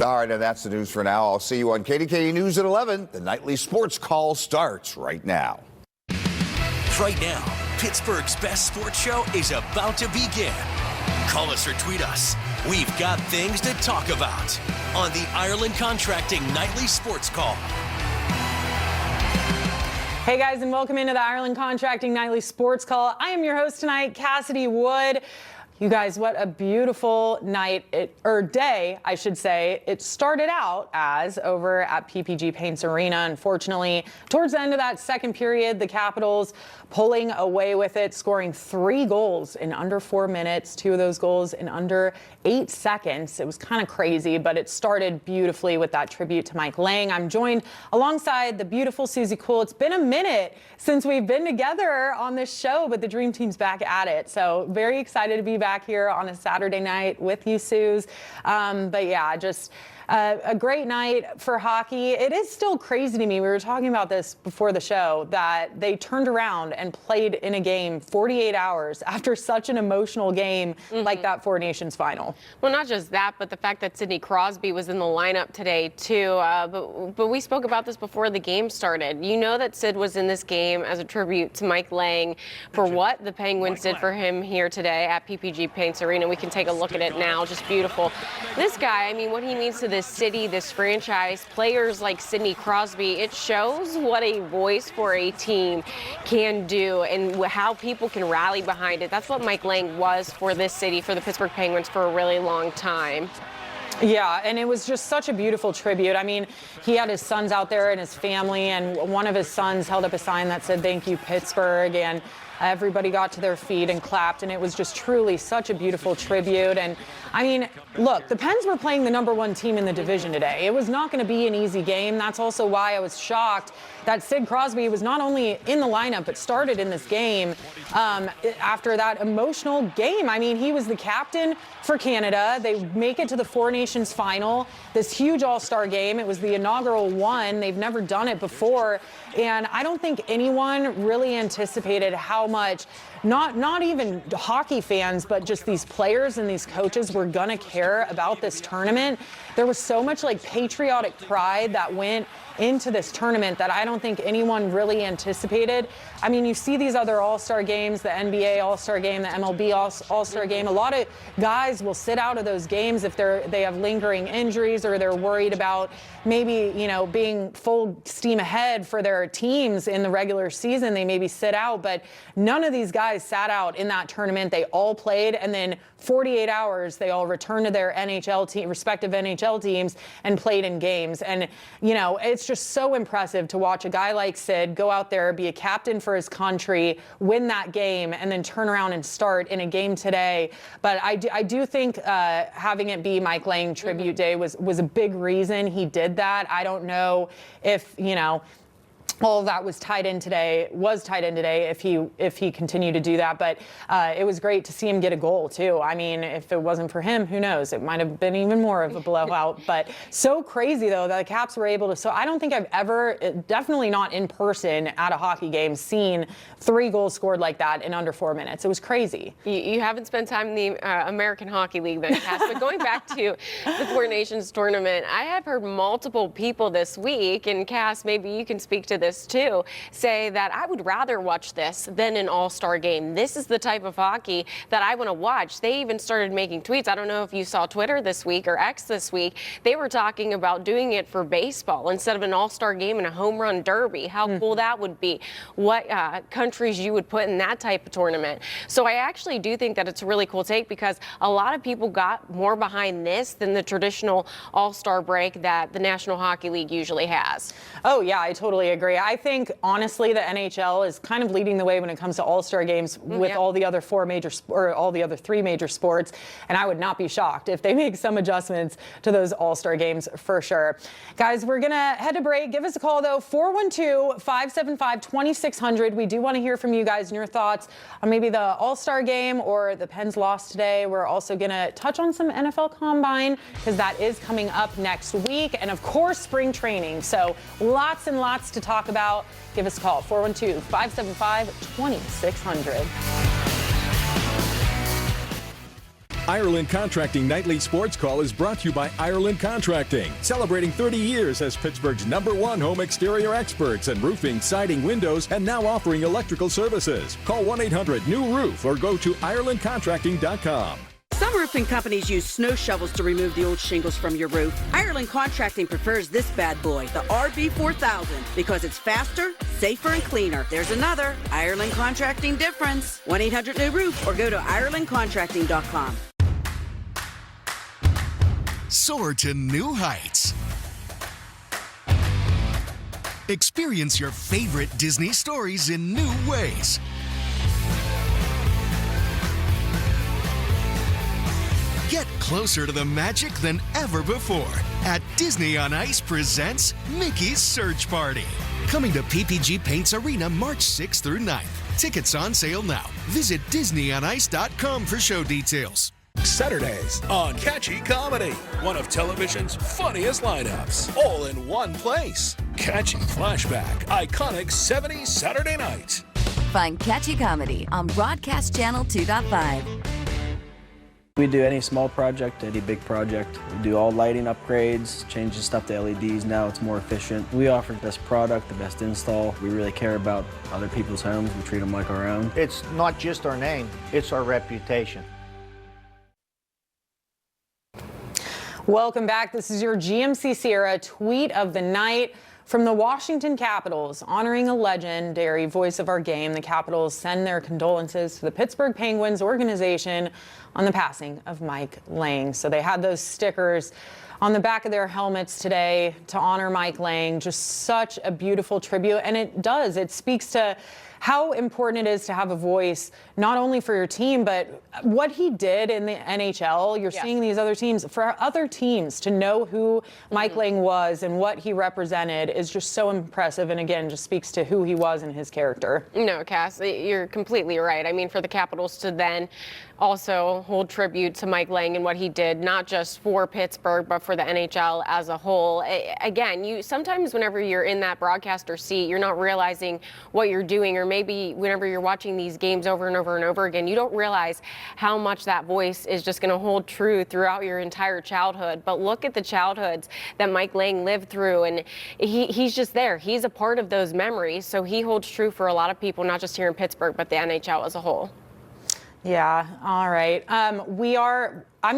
All right, and that's the news for now. I'll see you on KDKA News at 11. The nightly sports call starts right now. Right now, Pittsburgh's best sports show is about to begin. Call us or tweet us. We've got things to talk about on the Ireland Contracting Nightly Sports Call. Hey guys, and welcome into the Ireland Contracting Nightly Sports Call. I am your host tonight, Cassidy Wood. You guys, what a beautiful night, or day, I should say. It started out as over at PPG Paints Arena. Unfortunately, towards the end of that second period, the Capitals pulling away with it, scoring 3 goals in under 4 minutes, 2 of those goals in under 8 seconds. It was kind of crazy, but it started beautifully with that tribute to Mike Lang. I'm joined alongside the beautiful Susie Cool. It's been a minute since we've been together on this show, but the Dream Team's back at it. So very excited to be back here on a Saturday night with you, Suze. But yeah, just a great night for hockey. It is still crazy to me. We were talking about this before the show, that they turned around and played in a game 48 hours after such an emotional game like that Four Nations final. Well, not just that, but the fact that Sidney Crosby was in the lineup today, too. But we spoke about this before the game started. You know that Sid was in this game as a tribute to Mike Lang for what the Penguins did for him here today at PPG Paints Arena. We can take a look at it now. Just beautiful. This guy, I mean, what he means to this city, this franchise, players like Sidney Crosby, it shows what a voice for a team can do and how people can rally behind it. That's what Mike Lang was for this city, for the Pittsburgh Penguins, for a really long time. Yeah, and it was just such a beautiful tribute. I mean, he had his sons out there and his family, and one of his sons held up a sign that said, "Thank you, Pittsburgh," and everybody got to their feet and clapped, and it was just truly such a beautiful tribute. And I mean, look, the Pens were playing the #1 team in the division today. It was not going to be an easy game. That's also why I was shocked that Sid Crosby was not only in the lineup, but started in this game after that emotional game. I mean, he was the captain for Canada. They make it to the Four Nations final, this huge all-star game. It was the inaugural one. They've never done it before. And I don't think anyone really anticipated how much, not even hockey fans, but just these players and these coaches were gonna care about this tournament. There was so much like patriotic pride that went into this tournament that I don't think anyone really anticipated. I mean, you see these other all-star games, the NBA all-star game, the MLB all-star game. A lot of guys will sit out of those games if they have lingering injuries or they're worried about maybe, you know, being full steam ahead for their teams in the regular season. They maybe sit out, but none of these guys sat out in that tournament. They all played, and then 48 hours, they all returned to their respective NHL teams and played in games. And, you know, it's just so impressive to watch a guy like Sid go out there, be a captain for his country, win that game, and then turn around and start in a game today. But I do think having it be Mike Lang Tribute Day was a big reason he did that. I don't know if, you know, all of that was tied in today if he continued to do that. But it was great to see him get a goal too. I mean, if it wasn't for him, who knows? It might have been even more of a blowout. But so crazy though that the Caps were able to. So I don't think I've ever, definitely not in person at a hockey game, seen 3 goals scored like that in under 4 minutes. It was crazy. You haven't spent time in the American Hockey League then, Cass. But going back to the Four Nations tournament, I have heard multiple people this week, and Cass, maybe you can speak to this too, say that I would rather watch this than an all-star game. This is the type of hockey that I want to watch. They even started making tweets. I don't know if you saw Twitter this week or X this week. They were talking about doing it for baseball instead of an all-star game and a home run derby. How cool that would be. What countries you would put in that type of tournament. So I actually do think that it's a really cool take, because a lot of people got more behind this than the traditional all-star break that the National Hockey League usually has. Oh yeah, I totally agree. I think honestly the NHL is kind of leading the way when it comes to all-star games with all the other 3 major sports, and I would not be shocked if they make some adjustments to those all-star games for sure. Guys, we're gonna head to break. Give us a call though, 412-575-2600. We do want to hear from you guys and your thoughts on maybe the all-star game or the Pens loss today. We're also gonna touch on some NFL Combine, because that is coming up next week, and of course spring training. So lots and lots to talk about. Give us a call, 412-575-2600. Ireland Contracting Nightly Sports Call is brought to you by Ireland Contracting, celebrating 30 years as Pittsburgh's #1 home exterior experts in roofing, siding, windows, and now offering electrical services. Call 1-800-NEW-ROOF or go to IrelandContracting.com. Some roofing companies use snow shovels to remove the old shingles from your roof. Ireland Contracting prefers this bad boy, the RB4000, because it's faster, safer, and cleaner. There's another Ireland Contracting difference. 1-800-NEW-ROOF or go to IrelandContracting.com. Soar to new heights. Experience your favorite Disney stories in new ways. Get closer to the magic than ever before at Disney on Ice presents Mickey's Surge Party. Coming to PPG Paints Arena March 6th through 9th. Tickets on sale now. Visit DisneyOnIce.com for show details. Saturdays on Catchy Comedy, one of television's funniest lineups, all in one place. Catchy Flashback, iconic 70s Saturday night. Find Catchy Comedy on Broadcast Channel 2.5. We do any small project, any big project. We do all lighting upgrades, change the stuff to LEDs. Now it's more efficient. We offer the best product, the best install. We really care about other people's homes. We treat them like our own. It's not just our name, it's our reputation. Welcome back. This is your GMC Sierra tweet of the night from the Washington Capitals, honoring a legendary voice of our game. The Capitals send their condolences to the Pittsburgh Penguins organization on the passing of Mike Lange. So they had those stickers on the back of their helmets today to honor Mike Lange. Just such a beautiful tribute. And it speaks to how important it is to have a voice, not only for your team, but what he did in the NHL. You're seeing these other teams, for other teams to know who Mike Lange was and what he represented is just so impressive. And again, just speaks to who he was and his character. No, Cass, you're completely right. I mean, for the Capitals to then also hold tribute to Mike Lange and what he did, not just for Pittsburgh, but for the NHL as a whole. Again, sometimes whenever you're in that broadcaster seat, you're not realizing what you're doing, or maybe whenever you're watching these games over and over and over again, you don't realize how much that voice is just going to hold true throughout your entire childhood. But look at the childhoods that Mike Lange lived through, and he's just there. He's a part of those memories, so he holds true for a lot of people, not just here in Pittsburgh, but the NHL as a whole. Yeah, all right. I'm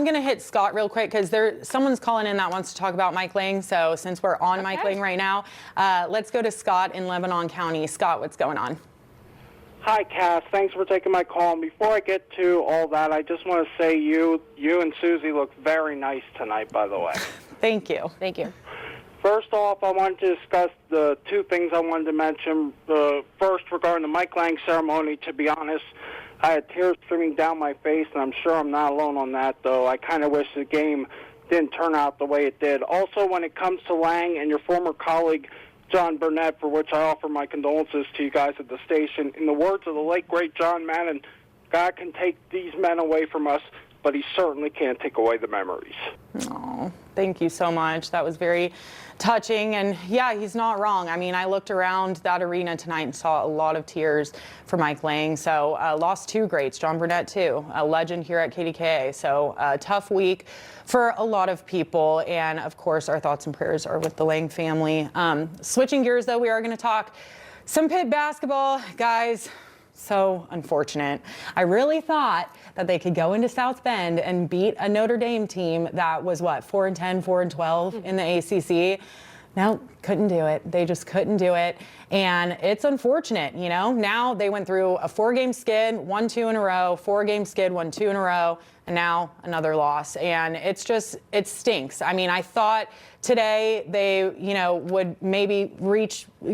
going to hit Scott real quick because someone's calling in that wants to talk about Mike Lange. So since we're on Mike Lange right now, let's go to Scott in Lebanon County. Scott, what's going on? Hi, Cass. Thanks for taking my call. And before I get to all that, I just want to say you and Susie look very nice tonight, by the way. Thank you. Thank you. First off, I wanted to discuss the two things I wanted to mention. First, regarding the Mike Lange ceremony, to be honest, I had tears streaming down my face, and I'm sure I'm not alone on that, though. I kind of wish the game didn't turn out the way it did. Also, when it comes to Lange and your former colleague, John Burnett, for which I offer my condolences to you guys at the station, in the words of the late, great John Madden, God can take these men away from us, but he certainly can't take away the memories. Oh, thank you so much. That was very touching. And yeah, he's not wrong. I mean, I looked around that arena tonight and saw a lot of tears for Mike Lange. So lost two greats, John Burnett too, a legend here at KDKA. So tough week for a lot of people. And of course, our thoughts and prayers are with the Lange family. Switching gears though, we are going to talk some Pitt basketball, guys. So unfortunate. I really thought that they could go into South Bend and beat a Notre Dame team that was, 4-10, 4-12 in the ACC. No, couldn't do it. They just couldn't do it. And it's unfortunate, you know. Now they went through a 4-game skid, won 2 in a row, 4-game skid, won 2 in a row, and now another loss. And it stinks. I mean, I thought today they, would maybe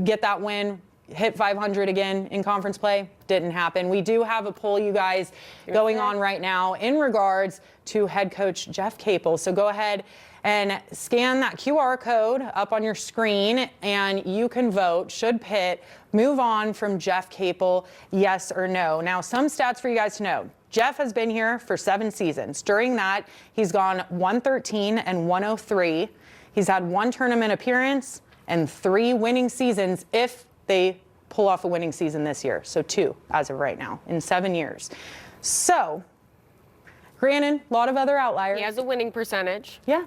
get that win, hit 500 again in conference play. Didn't happen. We do have a poll, you guys, going on right now in regards to head coach Jeff Capel. So go ahead and scan that QR code up on your screen and you can vote. Should Pitt move on from Jeff Capel, yes or no? Now, some stats for you guys to know. Jeff has been here for 7 seasons. During that, he's gone 113 and 103. He's had 1 tournament appearance and 3 winning seasons if they pull off a winning season this year. So 2 as of right now in 7 years. So Granted, a lot of other outliers. He has a winning percentage. Yeah.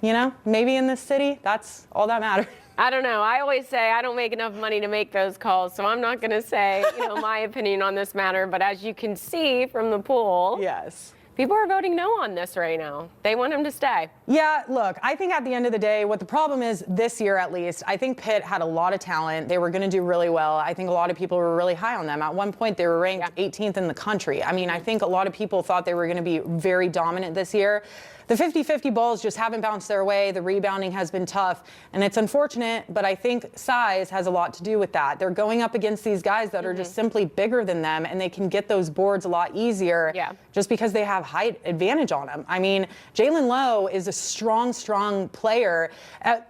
You know, maybe in this city, that's all that matters. I don't know. I always say I don't make enough money to make those calls, so I'm not going to say, my opinion on this matter. But as you can see from the poll, yes, people are voting no on this right now. They want him to stay. Yeah, look, I think at the end of the day, what the problem is this year at least, I think Pitt had a lot of talent. They were going to do really well. I think a lot of people were really high on them. At one point, they were ranked 18th in the country. I mean, I think a lot of people thought they were going to be very dominant this year. The 50-50 balls just haven't bounced their way. The rebounding has been tough, and it's unfortunate, but I think size has a lot to do with that. They're going up against these guys that are just simply bigger than them, and they can get those boards a lot easier just because they have height advantage on them. I mean, Jalen Lowe is a strong player,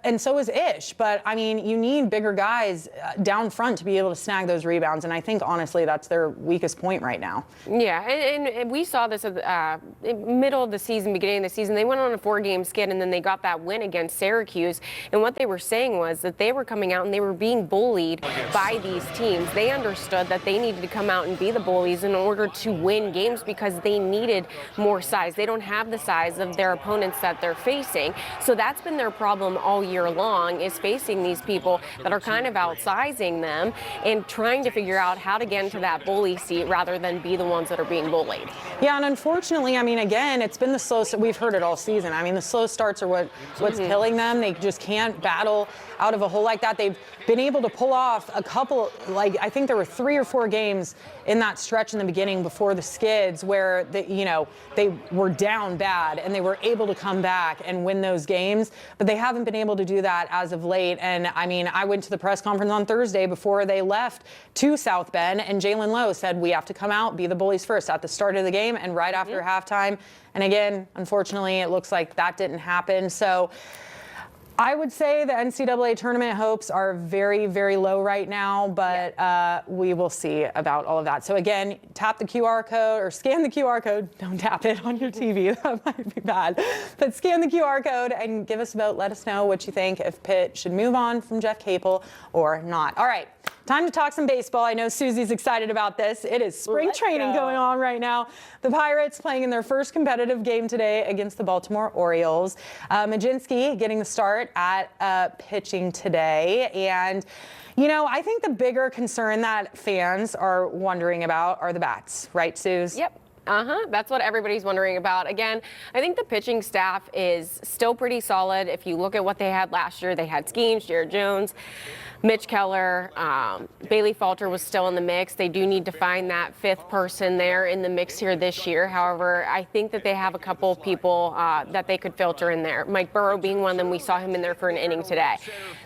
and so is Ish, but I mean, you need bigger guys down front to be able to snag those rebounds, and I think, honestly, that's their weakest point right now. Yeah, and we saw this at the middle of the season, beginning of the season. They went on a 4-game skid, and then they got that win against Syracuse. And what they were saying was that they were coming out and they were being bullied by these teams. They understood that they needed to come out and be the bullies in order to win games because they needed more size. They don't have the size of their opponents that they're facing. So that's been their problem all year long, is facing these people that are kind of outsizing them and trying to figure out how to get into that bully seat rather than be the ones that are being bullied. Yeah, and unfortunately, I mean, again, it's been the slow start. We've heard it all season. I mean, the slow starts are what's killing them. They just can't battle out of a hole like that. They've been able to pull off a couple, I think there were 3 or 4 games in that stretch in the beginning before the skids where they were down bad and they were able to come back and win those games, but they haven't been able to do that as of late. And I mean, I went to the press conference on Thursday before they left to South Bend, and Jalen Lowe said, we have to come out, be the bullies first at the start of the game and right after halftime. And again, unfortunately, it looks like that didn't happen. So I would say the NCAA tournament hopes are very, very low right now, but we will see about all of that. So again, tap the QR code or scan the QR code. Don't tap it on your TV. That might be bad. But scan the QR code and give us a vote. Let us know what you think, if Pitt should move on from Jeff Capel or not. All right. Time to talk some baseball. I know Susie's excited about this. It is spring training going on right now. The Pirates playing in their first competitive game today against the Baltimore Orioles. Majinski getting the start at pitching today. And, I think the bigger concern that fans are wondering about are the bats. Right, Suze? Yep. That's what everybody's wondering about. Again, I think the pitching staff is still pretty solid. If you look at what they had last year, they had Skeens, Jared Jones, Mitch Keller, Bailey Falter was still in the mix. They do need to find that 5th person there in the mix here this year. However, I think that they have a couple of people that they could filter in there. Mike Burrow being one of them. We saw him in there for an inning today.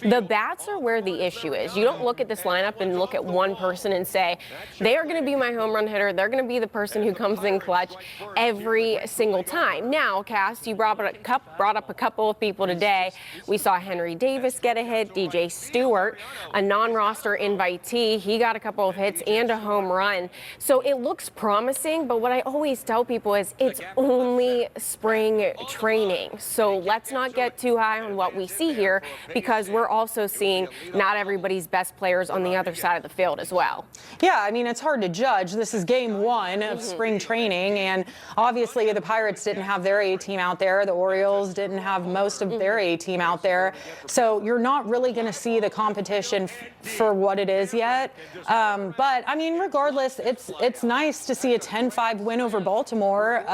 The bats are where the issue is. You don't look at this lineup and look at one person and say, they are going to be my home run hitter. They're going to be the person who comes in clutch every single time. Now, Cass, you brought up a couple of people today. We saw Henry Davis get a hit, DJ Stewart, a non-roster invitee. He got a couple of hits and a home run. So it looks promising, but what I always tell people is it's only spring training. So let's not get too high on what we see here, because we're also seeing not everybody's best players on the other side of the field as well. Yeah, I mean, it's hard to judge. This is game 1 of spring training, and obviously the Pirates didn't have their A-team out there. The Orioles didn't have most of their A-team out there. So you're not really going to see the competition for what it is yet. But I mean, regardless, it's nice to see a 10-5 win over Baltimore.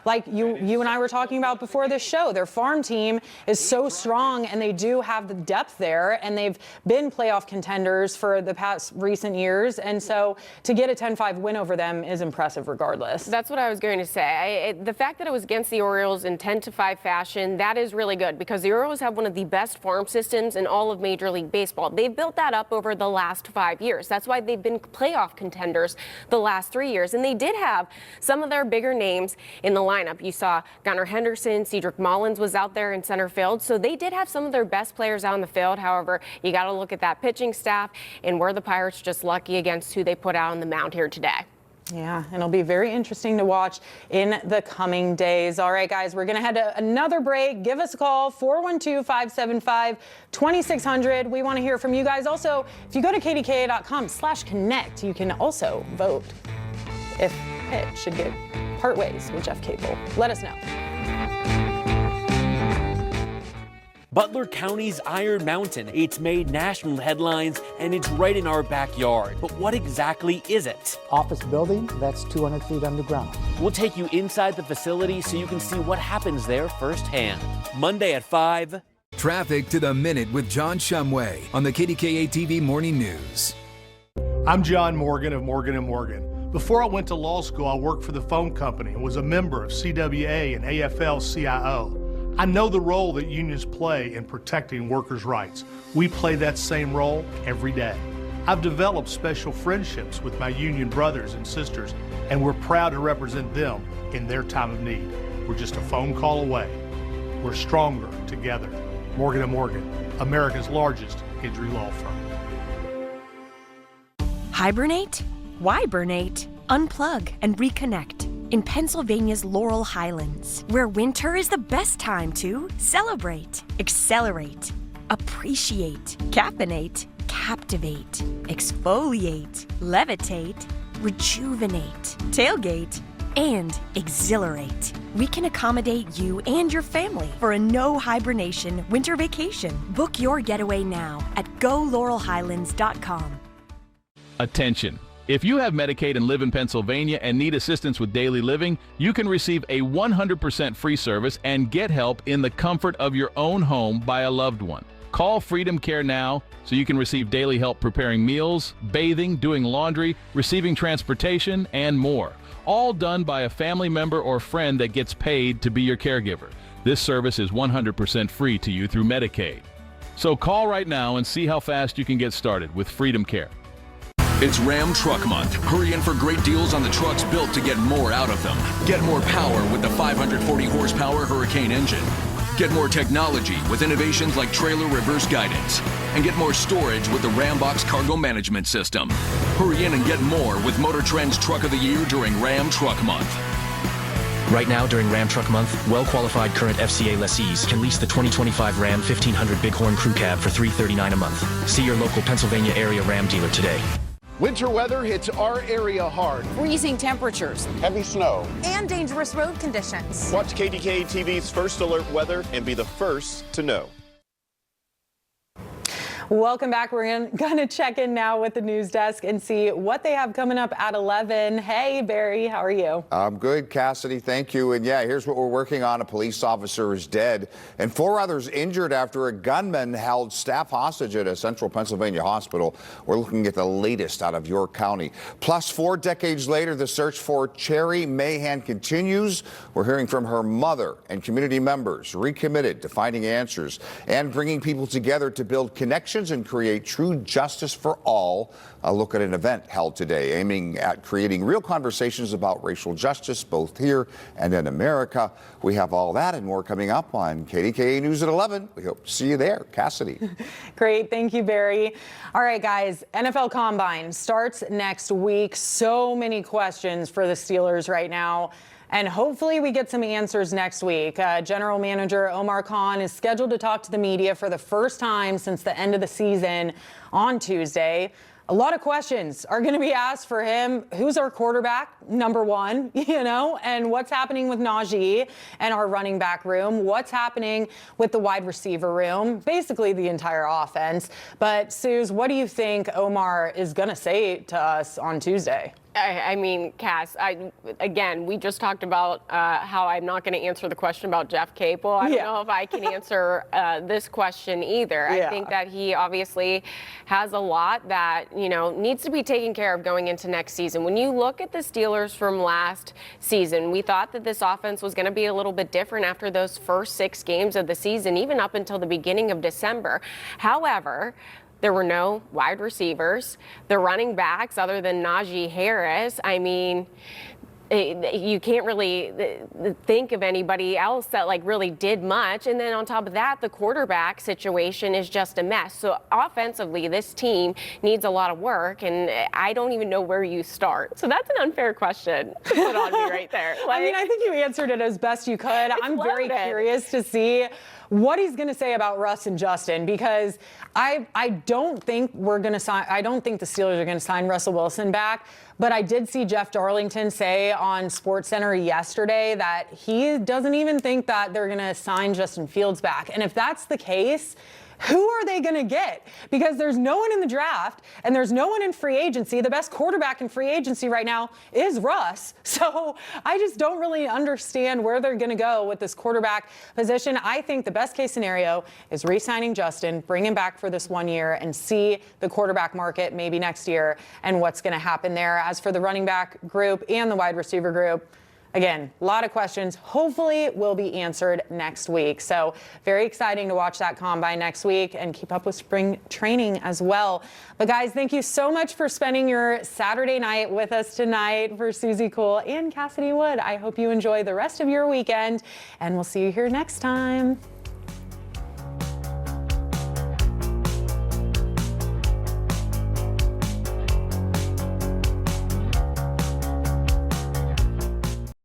Like you and I were talking about before this show, their farm team is so strong, and they do have the depth there, and they've been playoff contenders for the past recent years. And so to get a 10-5 win over them is impressive regardless. That's what I was going to say. The fact that it was against the Orioles in 10-5 fashion, that is really good, because the Orioles have one of the best farm systems in all of Major League Baseball. They've built that up over the last 5 years. That's why they've been playoff contenders the last 3 years. And they did have some of their bigger names in the lineup. You saw Gunnar Henderson, Cedric Mullins was out there in center field. So they did have some of their best players out on the field. However, you got to look at that pitching staff, and were the Pirates just lucky against who they put out on the mound here today. Yeah, and it'll be very interesting to watch in the coming days. All right, guys, we're going to head to another break. Give us a call, 412-575-2600. We want to hear from you guys. Also, if you go to KDKA.com/connect, you can also vote if Pitt should get part ways with Jeff Capel? Let us know. Butler County's Iron Mountain. It's made national headlines and it's right in our backyard. But what exactly is it? Office building that's 200 feet underground. We'll take you inside the facility so you can see what happens there firsthand. Monday at 5. Traffic to the minute with John Shumway on the KDKA-TV Morning News. I'm John Morgan of Morgan & Morgan. Before I went to law school, I worked for the phone company and was a member of CWA and AFL-CIO. I know the role that unions play in protecting workers' rights. We play that same role every day. I've developed special friendships with my union brothers and sisters, and we're proud to represent them in their time of need. We're just a phone call away. We're stronger together. Morgan & Morgan, America's largest injury law firm. Hibernate? Why hibernate? Unplug and reconnect. In Pennsylvania's Laurel Highlands, where winter is the best time to celebrate, accelerate, appreciate, caffeinate, captivate, exfoliate, levitate, rejuvenate, tailgate, and exhilarate. We can accommodate you and your family for a no hibernation winter vacation. Book your getaway now at GoLaurelHighlands.com. Attention. If you have Medicaid and live in Pennsylvania and need assistance with daily living, you can receive a 100% free service and get help in the comfort of your own home by a loved one. Call Freedom Care now so you can receive daily help preparing meals, bathing, doing laundry, receiving transportation, and more. All done by a family member or friend that gets paid to be your caregiver. This service is 100% free to you through Medicaid. So call right now and see how fast you can get started with Freedom Care. It's Ram Truck Month. Hurry in for great deals on the trucks built to get more out of them. Get more power with the 540 horsepower Hurricane engine. Get more technology with innovations like trailer reverse guidance. And get more storage with the Rambox cargo management system. Hurry in and get more with Motor Trend's Truck of the Year during Ram Truck Month. Right now, during Ram Truck Month, well-qualified current FCA lessees can lease the 2025 Ram 1500 Bighorn Crew Cab for $339 a month. See your local Pennsylvania area Ram dealer today. Winter weather hits our area hard. Freezing temperatures, heavy snow, and dangerous road conditions. Watch KDKA-TV's First Alert Weather and be the first to know. Welcome back. We're going to check in now with the news desk and see what they have coming up at 11. Hey, Barry, how are you? I'm good, Cassidy. Thank you. And yeah, here's what we're working on. A police officer is dead and 4 others injured after a gunman held staff hostage at a central Pennsylvania hospital. We're looking at the latest out of York County. Plus, 4 decades later, the search for Cherry Mahan continues. We're hearing from her mother and community members recommitted to finding answers and bringing people together to build connections and create true justice for all. A look at an event held today aiming at creating real conversations about racial justice, both here and in America. We have all that and more coming up on KDKA News at 11. We hope to see you there. Cassidy. Great. Thank you, Barry. All right, guys, NFL Combine starts next week. So many questions for the Steelers right now. And hopefully we get some answers next week. General Manager Omar Khan is scheduled to talk to the media for the first time since the end of the season on Tuesday. A lot of questions are going to be asked for him. Who's our quarterback? Number one, and what's happening with Najee and our running back room? What's happening with the wide receiver room? Basically the entire offense. But Suze, what do you think Omar is going to say to us on Tuesday? I mean, Cass, again, we just talked about how I'm not going to answer the question about Jeff Capel. I don't know if I can answer this question either. I think that he obviously has a lot that, needs to be taken care of going into next season. When you look at the Steelers from last season, we thought that this offense was going to be a little bit different after those first 6 games of the season, even up until the beginning of December. However, there were no wide receivers. The running backs, other than Najee Harris, I mean, you can't really think of anybody else that really did much. And then on top of that, the quarterback situation is just a mess. So offensively, this team needs a lot of work, and I don't even know where you start. So that's an unfair question to put on me right there. I mean, I think you answered it as best you could. I'm very curious to see what he's going to say about Russ and Justin, because I don't think we're going to sign. I don't think the Steelers are going to sign Russell Wilson back. But I did see Jeff Darlington say on SportsCenter yesterday that he doesn't even think that they're going to sign Justin Fields back. And if that's the case, who are they going to get? Because there's no one in the draft and there's no one in free agency. The best quarterback in free agency right now is Russ. So I just don't really understand where they're going to go with this quarterback position. I think the best case scenario is re-signing Justin, bring him back for this 1 year, and see the quarterback market maybe next year and what's going to happen there. As for the running back group and the wide receiver group, again, a lot of questions hopefully will be answered next week. So very exciting to watch that combine next week and keep up with spring training as well. But guys, thank you so much for spending your Saturday night with us tonight. For Susie Cool and Cassidy Wood, I hope you enjoy the rest of your weekend, and we'll see you here next time.